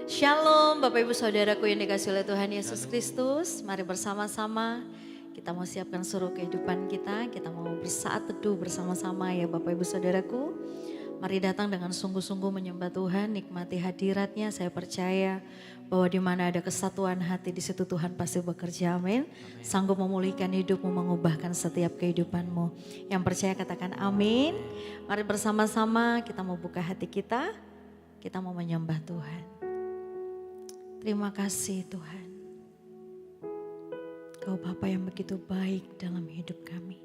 Shalom Bapak Ibu Saudaraku yang dikasihi oleh Tuhan Yesus Kristus. Mari bersama-sama kita mau siapkan seluruh kehidupan kita. Kita mau bersaat teduh bersama-sama ya Bapak Ibu Saudaraku. Mari datang dengan sungguh-sungguh menyembah Tuhan, nikmati hadiratnya. Saya percaya bahwa di mana ada kesatuan hati di situ Tuhan pasti bekerja, amin. Sanggup memulihkan hidupmu, mengubahkan setiap kehidupanmu. Yang percaya katakan amin. Mari bersama-sama kita mau buka hati kita mau menyembah Tuhan. Terima kasih Tuhan. Kau Bapa yang begitu baik dalam hidup kami.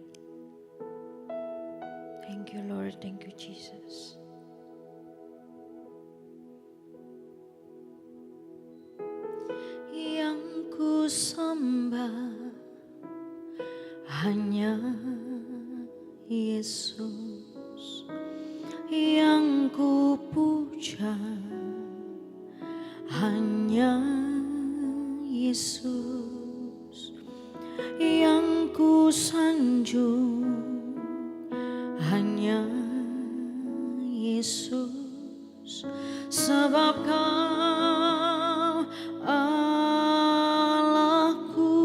Thank you Lord, thank you Jesus. Yang ku sembah hanya Yesus, yang ku puja hanya Yesus, yang ku sanjung hanya Yesus, sebab Kau Allahku.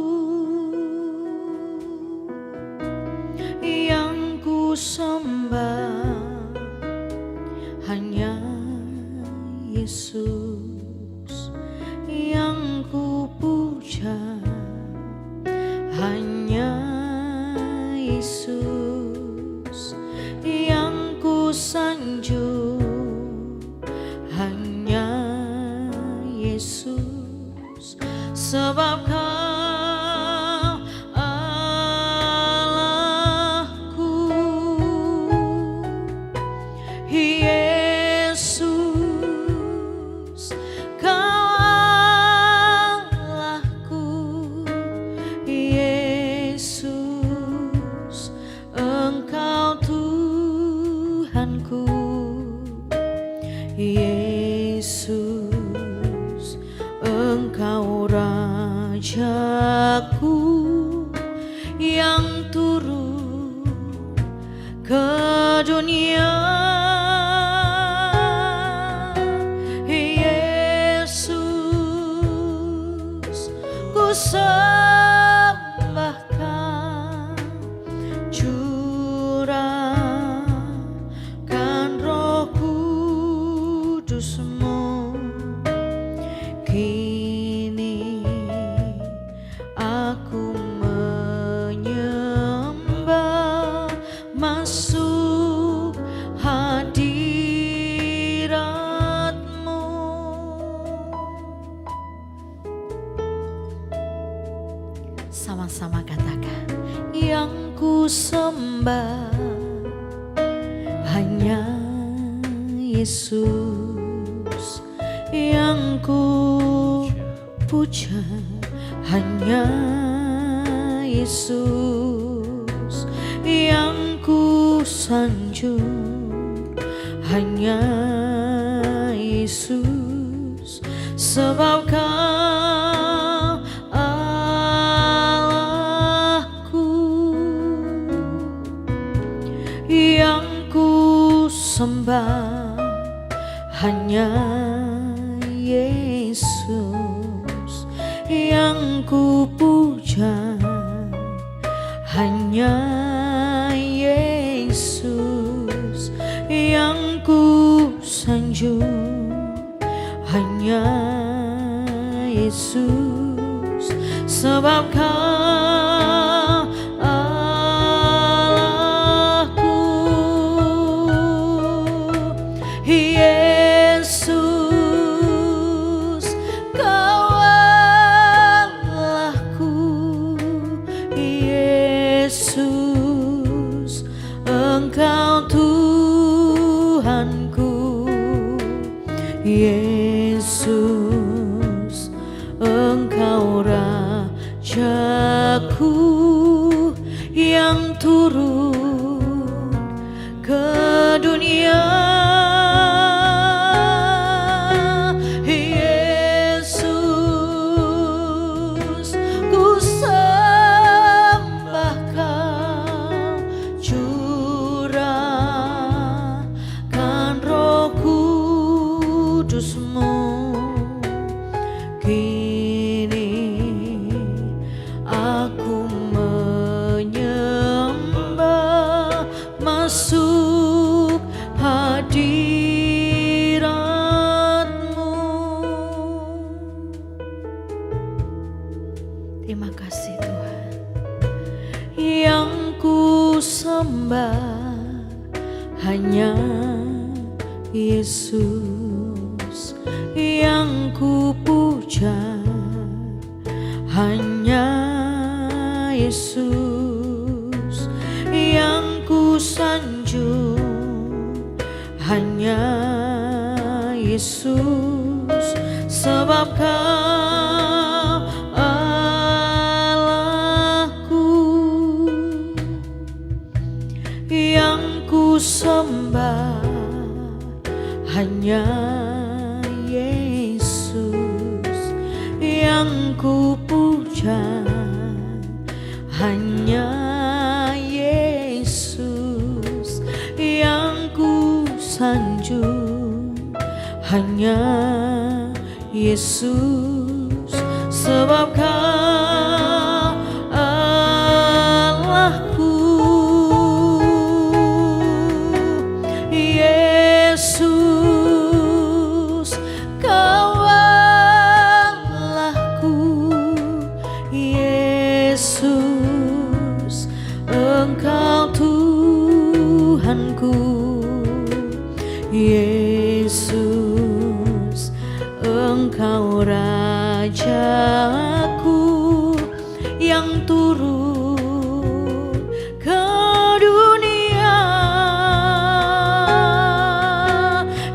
Yang ku sembah hanya Yesus, yang ku puja hanya Yesus, yang ku sanjung hanya Yesus, sebab Kau Allahku. Yesus, Kau Allahku. Yesus, Engkau Tuhanku. Yesus, Engkau Rajaku yang turun ke dunia. Yesus, ku sembahkan, curahkan Roh Kudus-Mu. Kini aku menyembah, masuk hadirat-Mu. Sama-sama katakan, yang ku sembah hanya Yesus, yang ku puja hanya Yesus, yang ku sanjung hanya Yesus, sebab Kau Allahku. Yang ku sembah hanya Yesus, yang ku puja hanya Yesus, yang ku sanjung hanya Yesus, sebab Kau Allahku. Yesus, Kau Allahku. Yesus, Engkau Tuhanku. Yesus, Engkau Rajaku yang turun ke dunia. Yesus, ku sembah Kau, curahkan Roh Kudus-Mu. Yesus yang ku puja, hanya Yesus yang ku sanjung, hanya Yesus, sebab Kau Allahku yang ku sembah, hanya Yesus yang ku puja, hanya Yesus yang ku sanjung, hanya Yesus, sebab Kau Allahku. Yesus, Kau Allahku. Yesus, Engkau Tuhanku. Yesus, Engkau Rajaku yang turun ke dunia.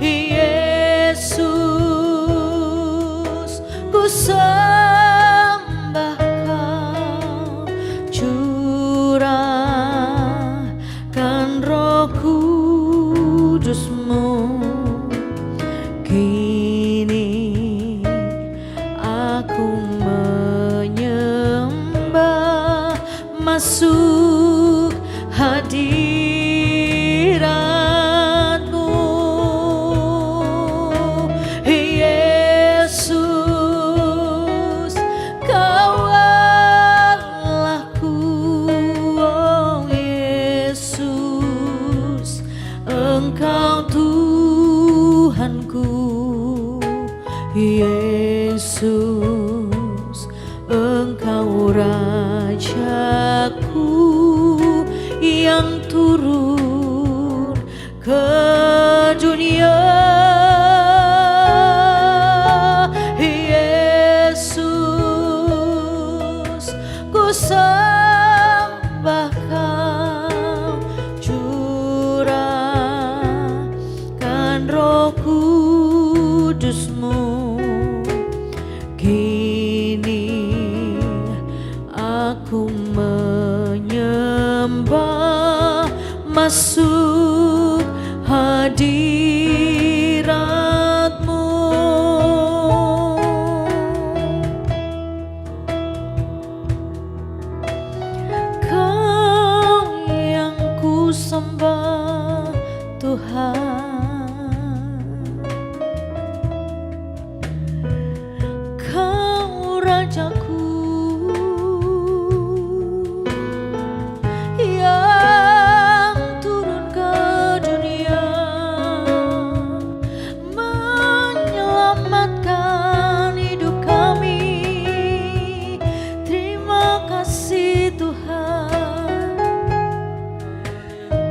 Yesus, ku sembah Kau, curahkan Roh Kudus-Mu. Kini aku menyembah, masuk hadirat-Mu. Yesus, Kau Allahku. Oh Yesus, Engkau Tuhanku. Yesus, Engkau Rajaku yang turun ke dunia. Yesus, ku sembah Kau, curahkan Roh Kudus-Mu. Kini aku menyembah, masuk hadirat-Mu. Kau yang ku sembah Tuhan, Rajaku yang turun ke dunia, menyelamatkan hidup kami. Terima kasih Tuhan,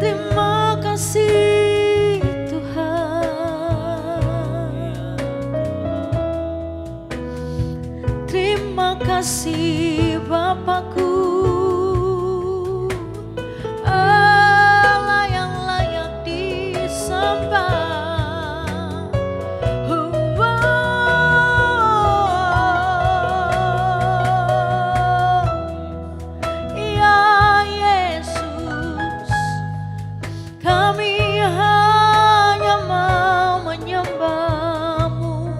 terima kasih Tuhan. Terima kasih Bapakku, Allah yang layak disembah. Ya Yesus, kami hanya mau menyembah-Mu.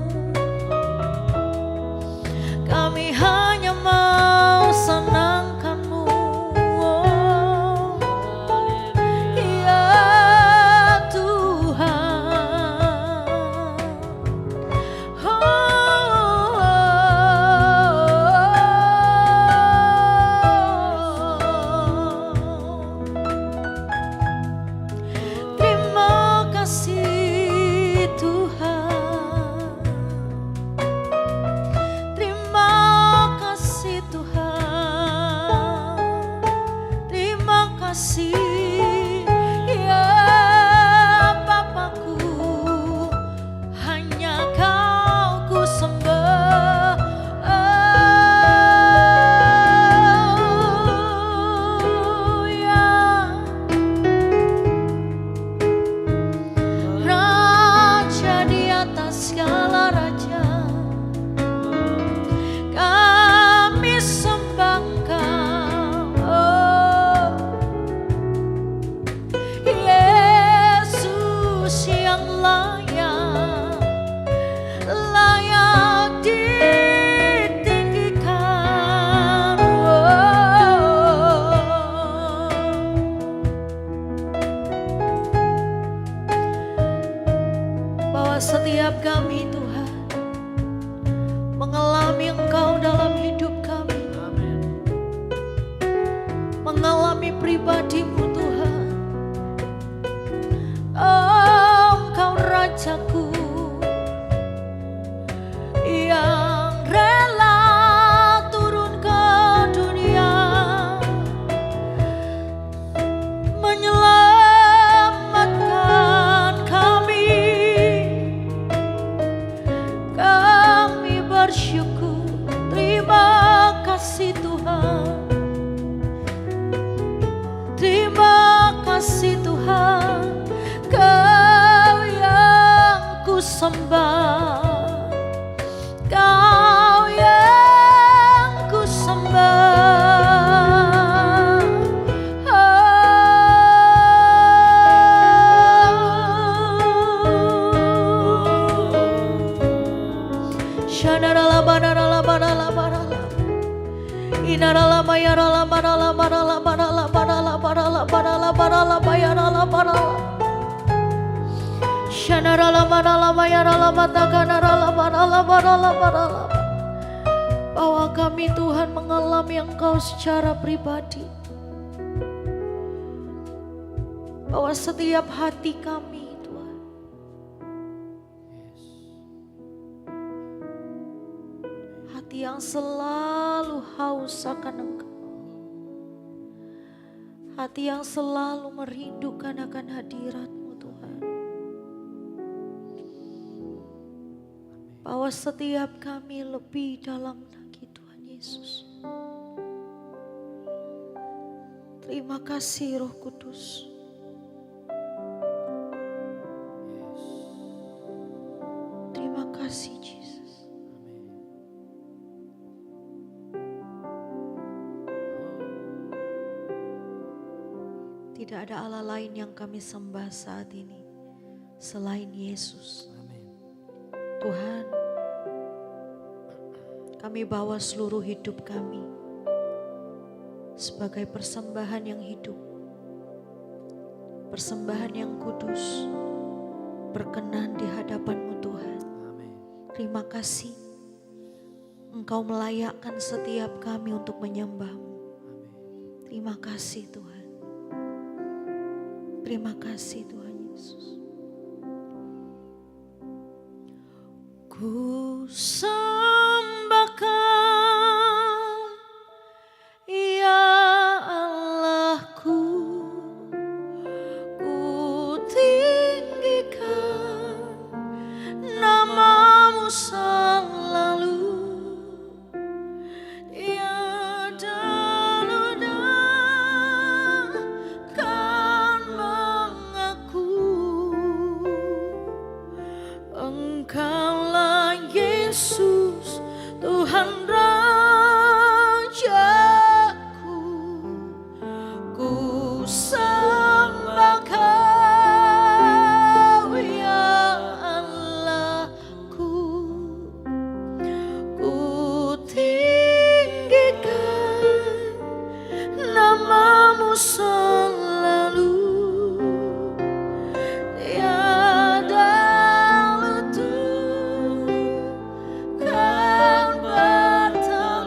Kami hanya mau senang bahwa setiap kami Tuhan mengalami Engkau dalam hidup kami. Mengalami pribadi-Mu Tuhan. Engkau Rajaku yang rela turun ke dunia menyelamatkan kami. Kami bersyukur, terima kasih Tuhan. Terima kasih Tuhan, Kau yang ku sembah, Kau yang ku sembah. Shanarala banarala banala banala. Inarala mayarala banala banala banala banala banala banala banala bayarala banala. Shanarala banala mayarala matakanarala banala banala banala. Bahwa kami Tuhan mengalami Engkau secara pribadi. Bahwa setiap hati kami Tuhan hati yang selalu haus akan Engkau. Hati yang selalu merindukan akan hadirat-Mu Tuhan. Bahwa setiap kami lebih dalam lagi Tuhan Yesus. Terima kasih Roh Kudus. Terima kasih Yesus. Tidak ada Allah lain yang kami sembah saat ini selain Yesus. Tuhan, kami bawa seluruh hidup kami sebagai persembahan yang hidup, persembahan yang kudus, berkenan di hadapan-Mu Tuhan. Terima kasih Engkau melayakkan setiap kami untuk menyembah-Mu. Terima kasih Tuhan. Terima kasih Tuhan Yesus. Ku sembahkan ya Allahku, ku tinggikan nama-Mu selalu. Tiada noda kan mengaku Engkaulah Yesus, Tuhan Rajaku. Ku sembah Kau ya Allahku, ku tinggikan nama-Mu selalu. Tiada letup kan bertahan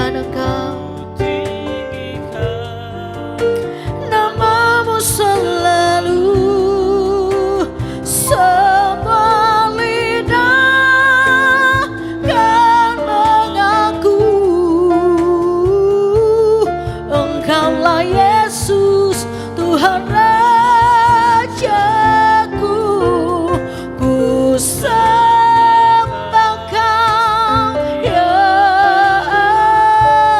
tinggikan Engkau, namamu selalu. Semua lidah kan mengaku Engkaulah Yesus, Tuhan Rajaku. Ku sembah Kau ya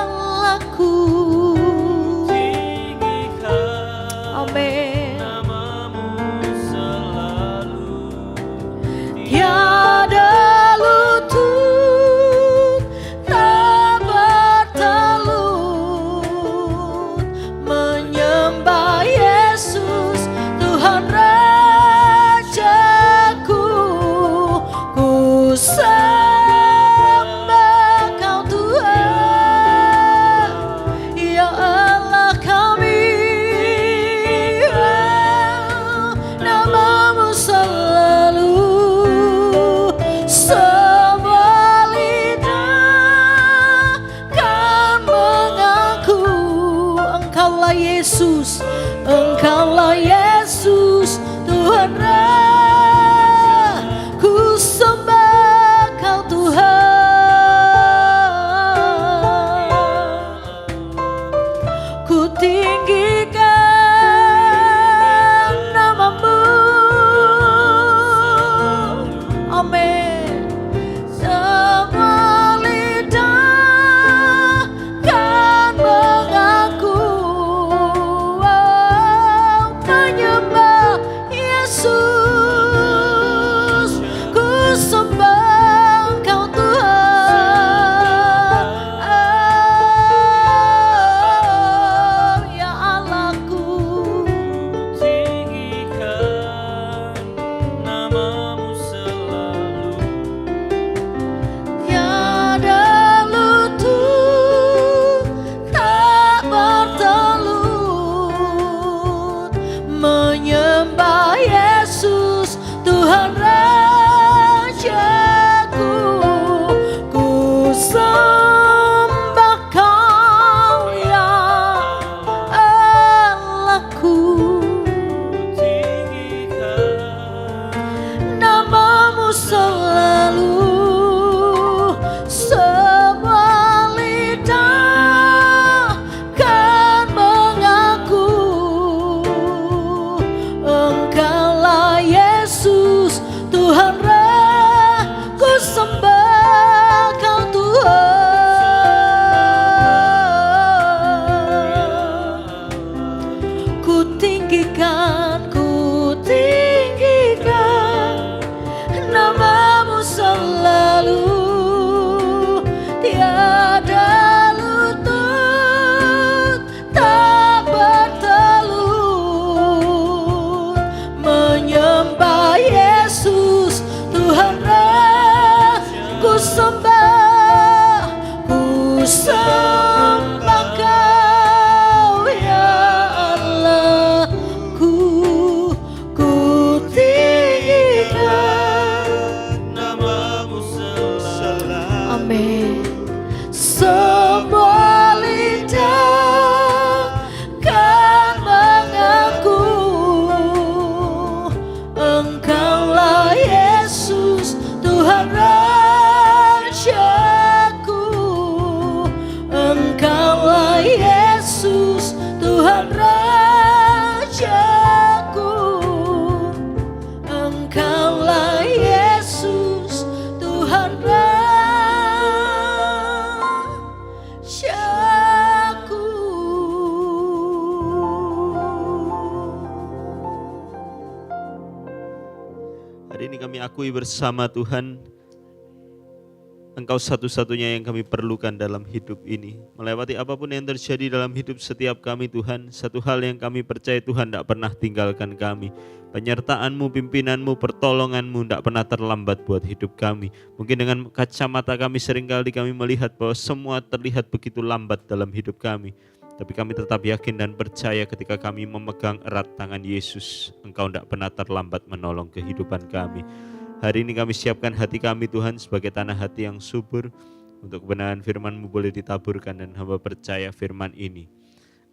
Allahku. Amin. Tiada lutut tak bertelut menyembah Yesus, Tuhan Rajaku. Ku sembah Kau Tuhan, ya Allah kami. Namamu selalu. Semua lidah kan mengaku Engkaulah Yesus, Engkaulah Yesus, Tuhan Raja. Ku sembah Kau Tuhan, ku tinggikan namamu. Amin. Semua lidah kan mengaku menyembah Yesus. Ku sembah Kau Tuhan, ya Allahku. Tiada lutut tak bertelut menyembah Yesus, Tuhan Rajaku. Ku sembah Kau ya Allahku. Namamu selalu. Semua lidah kan mengaku Engkaulah Yesus, Tuhan Raja. Ku sembah Kau Tuhan, ku tinggikan namamu selalu. Tiada lutut tak bertelut menyembah Yesus, Tuhan Raja. Ku sembah Kau ya Allahku. Ku tinggikan namamu selalu. Amin. Semua lidah kan mengaku Engkaulah Yesus, Tuhan Rajaku. Engkaulah Yesus, Tuhan Rajaku. Engkaulah Yesus, Tuhan Rajaku. Hari ini kami akui bersama Tuhan, Engkau satu-satunya yang kami perlukan dalam hidup ini. Melewati apapun yang terjadi dalam hidup setiap kami Tuhan, satu hal yang kami percaya Tuhan tidak pernah tinggalkan kami. Penyertaan-Mu, pimpinanmu, pertolongan-Mu tidak pernah terlambat buat hidup kami. Mungkin dengan kacamata kami seringkali kami melihat bahwa semua terlihat begitu lambat dalam hidup kami. Tapi kami tetap yakin dan percaya ketika kami memegang erat tangan Yesus, Engkau tidak pernah terlambat menolong kehidupan kami. Hari ini kami siapkan hati kami Tuhan sebagai tanah hati yang subur, untuk kebenaran firman-Mu boleh ditaburkan, dan hamba percaya firman ini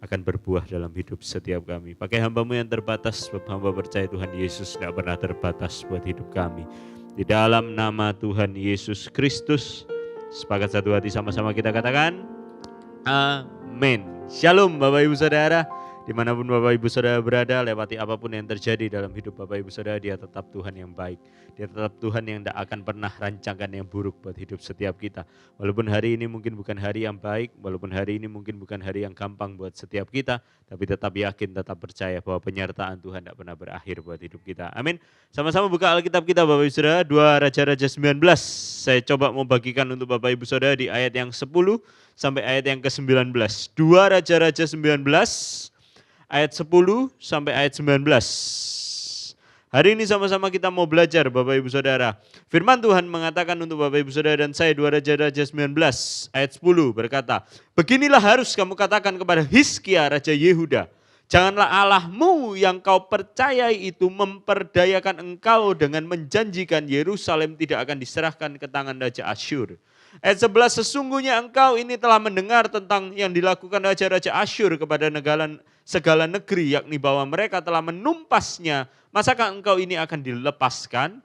akan berbuah dalam hidup setiap kami. Pakai hamba-Mu yang terbatas, sebab hamba percaya Tuhan Yesus tidak pernah terbatas buat hidup kami. Di dalam nama Tuhan Yesus Kristus, sepakat satu hati sama-sama kita katakan, amin. Shalom Bapak Ibu Saudara. Dimanapun Bapak Ibu Saudara berada, lewati apapun yang terjadi dalam hidup Bapak Ibu Saudara, Dia tetap Tuhan yang baik. Dia tetap Tuhan yang tidak akan pernah rancangkan yang buruk buat hidup setiap kita. Walaupun hari ini mungkin bukan hari yang baik, walaupun hari ini mungkin bukan hari yang gampang buat setiap kita, tapi tetap yakin, tetap percaya bahwa penyertaan Tuhan tidak pernah berakhir buat hidup kita. Amin. Sama-sama buka Alkitab kita Bapak Ibu Saudara, 2 Raja-Raja 19. Saya coba mau bagikan untuk Bapak Ibu Saudara di ayat yang 10 sampai ayat yang ke-19. 2 Raja-Raja 19. Ayat 10 sampai ayat 19. Hari ini sama-sama kita mau belajar Bapak Ibu Saudara. Firman Tuhan mengatakan untuk Bapak Ibu Saudara dan saya, 2 Raja-Raja 19 ayat 10 berkata, beginilah harus kamu katakan kepada Hizkia Raja Yehuda, janganlah Allahmu yang kau percayai itu memperdayakan engkau dengan menjanjikan Yerusalem tidak akan diserahkan ke tangan Raja Asyur. Ayat 11, sesungguhnya engkau ini telah mendengar tentang yang dilakukan Raja-Raja Asyur kepada segala negeri, yakni bahwa mereka telah menumpasnya, masakah engkau ini akan dilepaskan?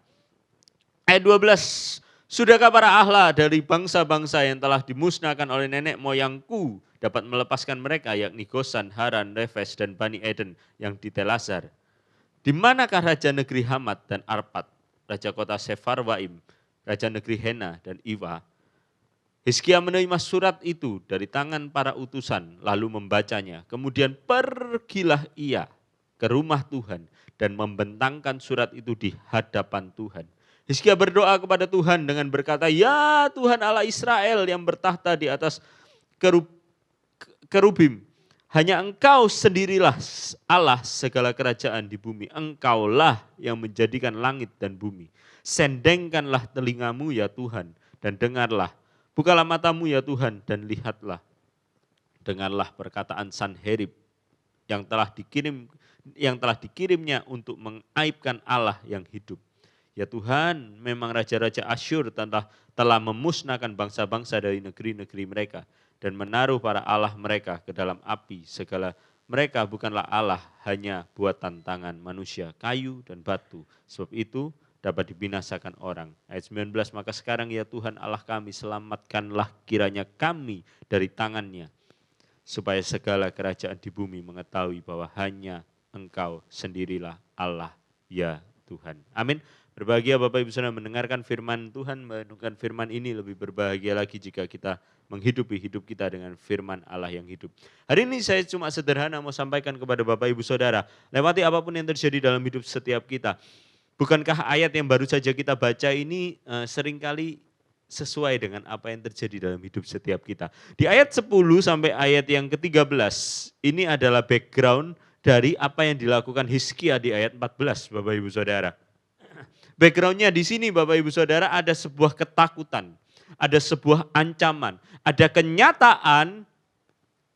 Ayat 12, sudahkah para ahla dari bangsa-bangsa yang telah dimusnahkan oleh nenek moyangku dapat melepaskan mereka, yakni Gosan, Haran, Refes, dan Bani Eden yang di Telasar? Di manakah raja negeri Hamat dan Arpad, raja kota Sefarwaim, raja negeri Hena dan Iwa? Hizkia menerima surat itu dari tangan para utusan, lalu membacanya. Kemudian pergilah ia ke rumah Tuhan dan membentangkan surat itu di hadapan Tuhan. Hizkia berdoa kepada Tuhan dengan berkata, ya Tuhan Allah Israel yang bertahta di atas kerubim, hanya Engkau sendirilah Allah segala kerajaan di bumi. Engkaulah yang menjadikan langit dan bumi. Sendengkanlah telingamu ya Tuhan dan dengarlah. Bukalah matamu ya Tuhan dan lihatlah. Dengarlah perkataan Sanherib yang telah dikirimnya untuk mengaibkan Allah yang hidup. Ya Tuhan, memang raja-raja Asyur telah memusnahkan bangsa-bangsa dari negeri-negeri mereka dan menaruh para Allah mereka ke dalam api. Segala mereka bukanlah Allah, hanya buatan tangan manusia, kayu dan batu. Sebab itu dapat dibinasakan orang. Ayat 19, maka sekarang ya Tuhan Allah kami, selamatkanlah kiranya kami dari tangannya, supaya segala kerajaan di bumi mengetahui bahwa hanya Engkau sendirilah Allah ya Tuhan. Amin. Berbahagia Bapak Ibu Saudara mendengarkan firman Tuhan, mendengarkan firman ini. Lebih berbahagia lagi jika kita menghidupi hidup kita dengan firman Allah yang hidup. Hari ini saya cuma sederhana mau sampaikan kepada Bapak Ibu Saudara, lewati apapun yang terjadi dalam hidup setiap kita, bukankah ayat yang baru saja kita baca ini seringkali sesuai dengan apa yang terjadi dalam hidup setiap kita. Di ayat 10 sampai ayat yang ke-13, ini adalah background dari apa yang dilakukan Hizkia di ayat 14, Bapak Ibu Saudara. Backgroundnya di sini Bapak Ibu Saudara, ada sebuah ketakutan, ada sebuah ancaman, ada kenyataan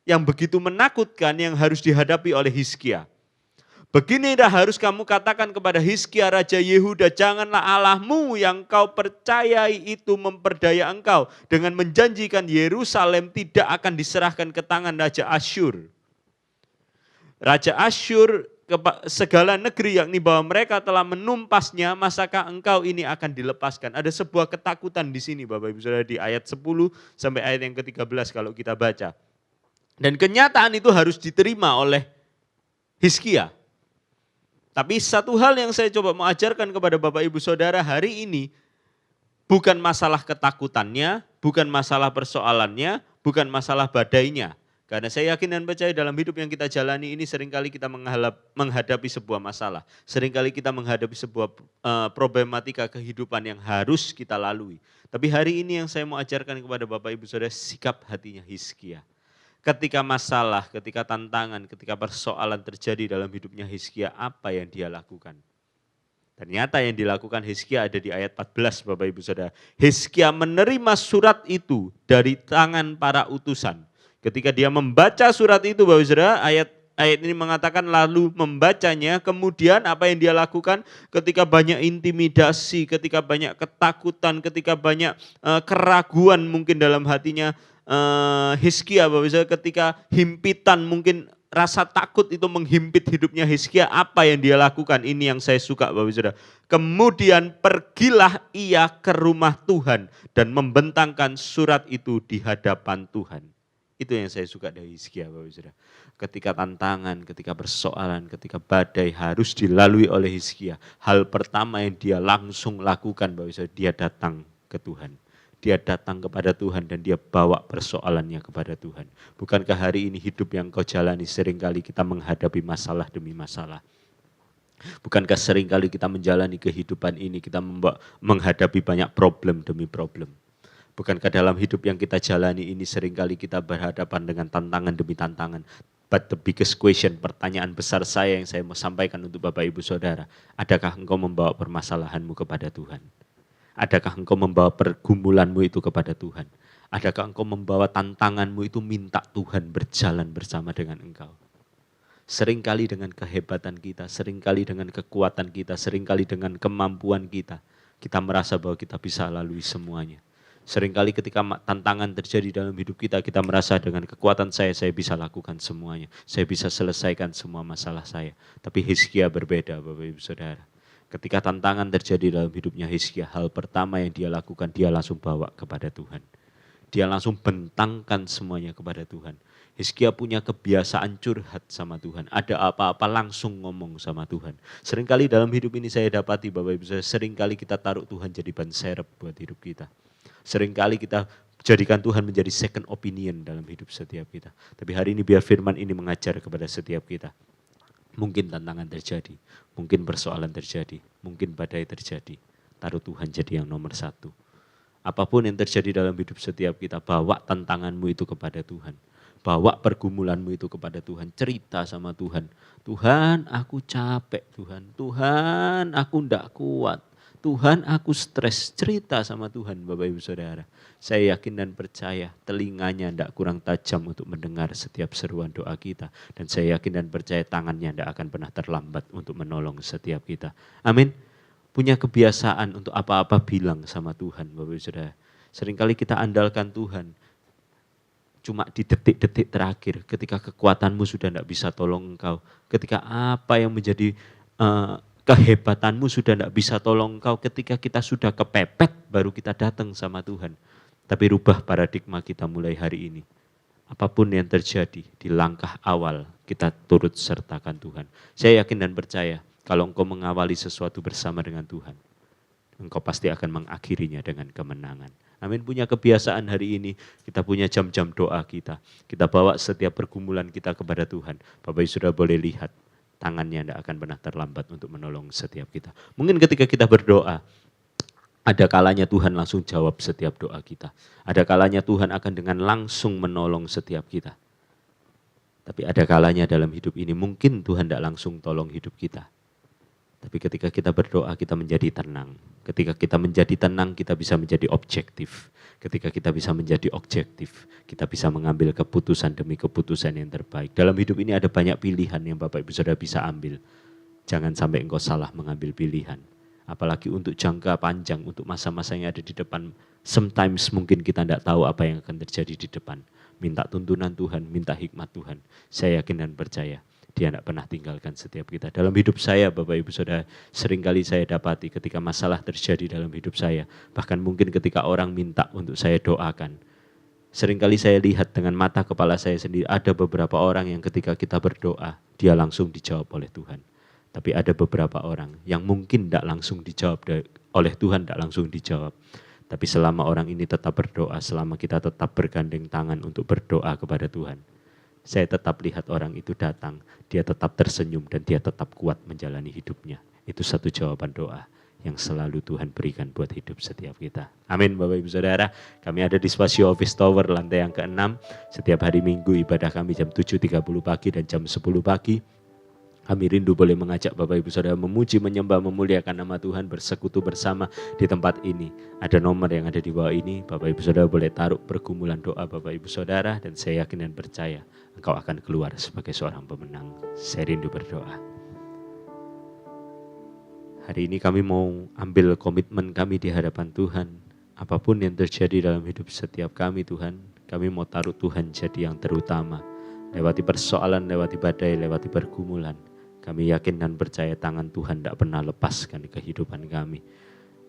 yang begitu menakutkan yang harus dihadapi oleh Hizkia. Begini dah harus kamu katakan kepada Hizkia Raja Yehuda, janganlah Allahmu yang kau percayai itu memperdaya engkau dengan menjanjikan Yerusalem tidak akan diserahkan ke tangan Raja Asyur. Raja Asyur segala negeri, yakni bahwa mereka telah menumpasnya, masakah engkau ini akan dilepaskan? Ada sebuah ketakutan di sini Bapak Ibu Saudara di ayat 10 sampai ayat yang ke-13 kalau kita baca. Dan kenyataan itu harus diterima oleh Hizkia. Tapi satu hal yang saya coba mau ajarkan kepada Bapak Ibu Saudara hari ini, bukan masalah ketakutannya, bukan masalah persoalannya, bukan masalah badainya. Karena saya yakin dan percaya dalam hidup yang kita jalani ini seringkali kita menghadapi sebuah masalah. Seringkali kita menghadapi sebuah problematika kehidupan yang harus kita lalui. Tapi hari ini yang saya mau ajarkan kepada Bapak Ibu Saudara, sikap hatinya Hizkia. Ketika masalah, ketika tantangan, ketika persoalan terjadi dalam hidupnya Hizkia, apa yang dia lakukan? Ternyata yang dilakukan Hizkia ada di ayat 14 Bapak Ibu Saudara. Hizkia menerima surat itu dari tangan para utusan. Ketika dia membaca surat itu Bapak Ibu Saudara, ayat Ayat ini mengatakan lalu membacanya, kemudian apa yang dia lakukan ketika banyak intimidasi, ketika banyak ketakutan, ketika banyak keraguan mungkin dalam hatinya Hizkia, Bapak Saudara, ketika himpitan mungkin rasa takut itu menghimpit hidupnya Hizkia, apa yang dia lakukan? Ini yang saya suka Bapak Saudara. Kemudian pergilah ia ke rumah Tuhan dan membentangkan surat itu di hadapan Tuhan. Itu yang saya suka dari Hizkia Bapak Saudara. Ketika tantangan, ketika persoalan, ketika badai harus dilalui oleh Hizkia, hal pertama yang dia langsung lakukan Bapak Saudara, dia datang ke Tuhan. Dia datang kepada Tuhan dan dia bawa persoalannya kepada Tuhan. Bukankah hari ini hidup yang kau jalani seringkali kita menghadapi masalah demi masalah? Bukankah seringkali kita menjalani kehidupan ini kita menghadapi banyak problem demi problem? Bukankah dalam hidup yang kita jalani ini seringkali kita berhadapan dengan tantangan demi tantangan. But the biggest question, pertanyaan besar saya yang saya mau sampaikan untuk Bapak Ibu Saudara, adakah engkau membawa permasalahanmu kepada Tuhan? Adakah engkau membawa pergumulanmu itu kepada Tuhan? Adakah engkau membawa tantanganmu itu minta Tuhan berjalan bersama dengan engkau? Seringkali dengan kehebatan kita, seringkali dengan kekuatan kita, seringkali dengan kemampuan kita, kita merasa bahwa kita bisa lalui semuanya. Seringkali ketika tantangan terjadi dalam hidup kita, kita merasa dengan kekuatan saya bisa lakukan semuanya. Saya bisa selesaikan semua masalah saya. Tapi Hizkia berbeda Bapak Ibu Saudara. Ketika tantangan terjadi dalam hidupnya Hizkia, hal pertama yang dia lakukan, dia langsung bawa kepada Tuhan. Dia langsung bentangkan semuanya kepada Tuhan. Hizkia punya kebiasaan curhat sama Tuhan. Ada apa-apa langsung ngomong sama Tuhan. Seringkali dalam hidup ini saya dapati Bapak Ibu Saudara, seringkali kita taruh Tuhan jadi ban serep buat hidup kita. Seringkali kita jadikan Tuhan menjadi second opinion dalam hidup setiap kita. Tapi hari ini biar firman ini mengajar kepada setiap kita. Mungkin tantangan terjadi, mungkin persoalan terjadi, mungkin badai terjadi. Taruh Tuhan jadi yang nomor satu. Apapun yang terjadi dalam hidup setiap kita, bawa tantanganmu itu kepada Tuhan. Bawa pergumulanmu itu kepada Tuhan. Cerita sama Tuhan. Tuhan aku capek Tuhan. Tuhan aku enggak kuat. Tuhan aku stres, cerita sama Tuhan Bapak Ibu Saudara. Saya yakin dan percaya telinganya tidak kurang tajam untuk mendengar setiap seruan doa kita. Dan saya yakin dan percaya tangannya tidak akan pernah terlambat untuk menolong setiap kita. Amin. Punya kebiasaan untuk apa-apa bilang sama Tuhan Bapak Ibu Saudara. Seringkali kita andalkan Tuhan. Cuma di detik-detik terakhir ketika kekuatanmu sudah tidak bisa tolong engkau. Ketika apa yang menjadi kehebatanmu sudah tidak bisa tolong engkau, ketika kita sudah kepepet baru kita datang sama Tuhan. Tapi rubah paradigma kita mulai hari ini. Apapun yang terjadi di langkah awal kita turut sertakan Tuhan. Saya yakin dan percaya kalau engkau mengawali sesuatu bersama dengan Tuhan, engkau pasti akan mengakhirinya dengan kemenangan. Amin. Punya kebiasaan hari ini, kita punya jam-jam doa kita. Kita bawa setiap pergumulan kita kepada Tuhan. Bapak Ibu sudah boleh lihat. Tangannya tidak akan pernah terlambat untuk menolong setiap kita. Mungkin ketika kita berdoa, ada kalanya Tuhan langsung jawab setiap doa kita. Ada kalanya Tuhan akan dengan langsung menolong setiap kita. Tapi ada kalanya dalam hidup ini mungkin Tuhan tidak langsung tolong hidup kita. Tapi ketika kita berdoa kita menjadi tenang. Ketika kita menjadi tenang kita bisa menjadi objektif. Ketika kita bisa menjadi objektif, kita bisa mengambil keputusan demi keputusan yang terbaik. Dalam hidup ini ada banyak pilihan yang Bapak Ibu Saudara bisa ambil. Jangan sampai engkau salah mengambil pilihan. Apalagi untuk jangka panjang, untuk masa-masa yang ada di depan. Sometimes mungkin kita tidak tahu apa yang akan terjadi di depan. Minta tuntunan Tuhan, minta hikmat Tuhan. Saya yakin dan percaya. Dia tidak pernah tinggalkan setiap kita. Dalam hidup saya Bapak Ibu Saudara, seringkali saya dapati ketika masalah terjadi dalam hidup saya. Bahkan mungkin ketika orang minta untuk saya doakan. Seringkali saya lihat dengan mata kepala saya sendiri, ada beberapa orang yang ketika kita berdoa, dia langsung dijawab oleh Tuhan. Tapi ada beberapa orang yang mungkin tidak langsung dijawab oleh Tuhan, tidak langsung dijawab. Tapi selama orang ini tetap berdoa, selama kita tetap bergandeng tangan untuk berdoa kepada Tuhan, saya tetap lihat orang itu datang, dia tetap tersenyum dan dia tetap kuat menjalani hidupnya. Itu satu jawaban doa yang selalu Tuhan berikan buat hidup setiap kita. Amin Bapak Ibu Saudara, kami ada di Spasio Office Tower lantai yang ke-6. Setiap hari Minggu ibadah kami jam 7.30 pagi dan jam 10 pagi. Kami rindu boleh mengajak Bapak Ibu Saudara memuji, menyembah, memuliakan nama Tuhan, bersekutu bersama di tempat ini. Ada nomor yang ada di bawah ini, Bapak Ibu Saudara boleh taruh pergumulan doa Bapak Ibu Saudara, dan saya yakin dan percaya engkau akan keluar sebagai seorang pemenang. Saya rindu berdoa. Hari ini kami mau ambil komitmen kami di hadapan Tuhan. Apapun yang terjadi dalam hidup setiap kami Tuhan, kami mau taruh Tuhan jadi yang terutama. Lewati persoalan, lewati badai, lewati pergumulan. Kami yakin dan percaya tangan Tuhan tidak pernah lepaskan kehidupan kami.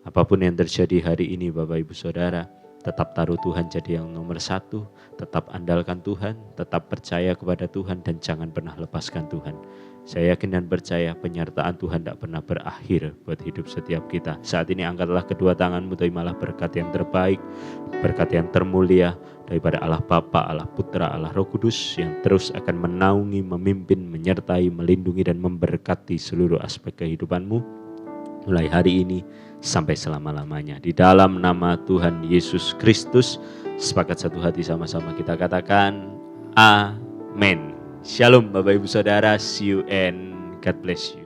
Apapun yang terjadi hari ini Bapak Ibu Saudara, tetap taruh Tuhan jadi yang nomor satu, tetap andalkan Tuhan, tetap percaya kepada Tuhan dan jangan pernah lepaskan Tuhan. Saya yakin dan percaya penyertaan Tuhan tidak pernah berakhir buat hidup setiap kita. Saat ini angkatlah kedua tanganmu, terimalah berkat yang terbaik, berkat yang termulia daripada Allah Bapa, Allah Putra, Allah Roh Kudus yang terus akan menaungi, memimpin, menyertai, melindungi dan memberkati seluruh aspek kehidupanmu mulai hari ini sampai selama-lamanya. Di dalam nama Tuhan Yesus Kristus, sepakat satu hati sama-sama kita katakan amin. Shalom Bapak Ibu Saudara, see you and God bless you.